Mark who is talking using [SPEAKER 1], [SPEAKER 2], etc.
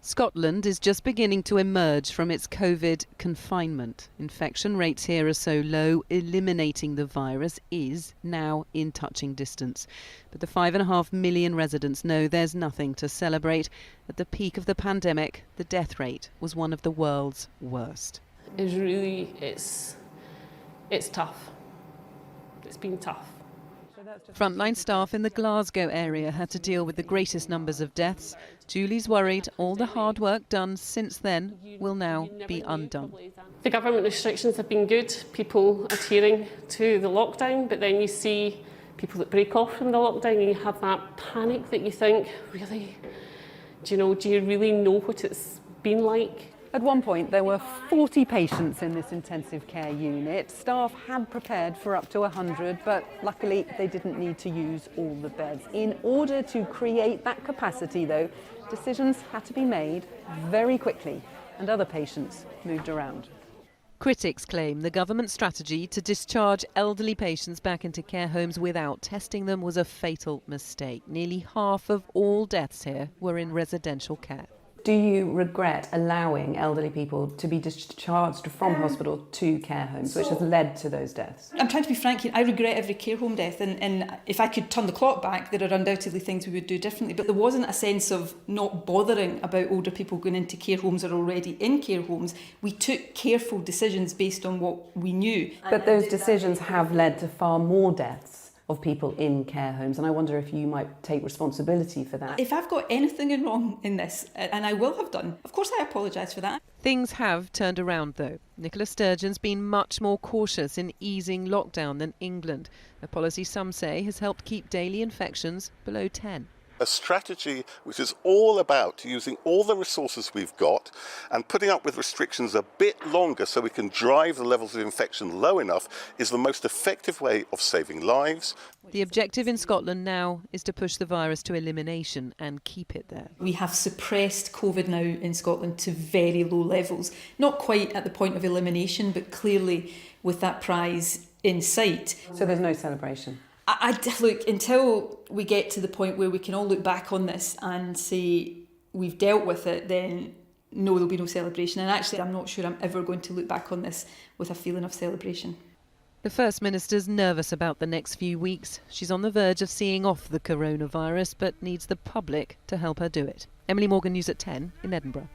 [SPEAKER 1] Scotland is just beginning to emerge from its COVID confinement. Infection rates here are so low, eliminating the virus is now in touching distance. But the 5.5 million residents know there's nothing to celebrate. At the peak of the pandemic, the death rate was one of the world's worst.
[SPEAKER 2] It's tough. It's been tough.
[SPEAKER 1] Frontline staff in the Glasgow area had to deal with the greatest numbers of deaths. Julie's worried all the hard work done since then will now be undone.
[SPEAKER 2] The government restrictions have been good, people adhering to the lockdown, but then you see people that break off from the lockdown and you have that panic that you think, really, do you really know what it's been like?
[SPEAKER 3] At one point, there were 40 patients in this intensive care unit. Staff had prepared for up to 100, but luckily they didn't need to use all the beds. In order to create that capacity, though, decisions had to be made very quickly, and other patients moved around.
[SPEAKER 1] Critics claim the government strategy to discharge elderly patients back into care homes without testing them was a fatal mistake. Nearly half of all deaths here were in residential care.
[SPEAKER 4] Do you regret allowing elderly people to be discharged from hospital to care homes, which has led to those deaths?
[SPEAKER 5] I'm trying to be frank here. I regret every care home death, and if I could turn the clock back, there are undoubtedly things we would do differently. But there wasn't a sense of not bothering about older people going into care homes or already in care homes. We took careful decisions based on what we knew.
[SPEAKER 4] But those decisions have led to far more deaths of people in care homes, and I wonder if you might take responsibility for that.
[SPEAKER 5] If I've got anything wrong in this, and I will have done, of course I apologise for that.
[SPEAKER 1] Things have turned around though. Nicola Sturgeon's been much more cautious in easing lockdown than England, a policy some say has helped keep daily infections below 10.
[SPEAKER 6] A strategy which is all about using all the resources we've got and putting up with restrictions a bit longer so we can drive the levels of infection low enough is the most effective way of saving lives.
[SPEAKER 1] The objective in Scotland now is to push the virus to elimination and keep it there.
[SPEAKER 5] We have suppressed COVID now in Scotland to very low levels. Not quite at the point of elimination, but clearly with that prize in sight.
[SPEAKER 4] So there's no celebration?
[SPEAKER 5] Look, until we get to the point where we can all look back on this and say we've dealt with it, then no, there'll be no celebration. And actually, I'm not sure I'm ever going to look back on this with a feeling of celebration.
[SPEAKER 1] The First Minister's nervous about the next few weeks. She's on the verge of seeing off the coronavirus, but needs the public to help her do it. Emily Morgan, News at 10 in Edinburgh.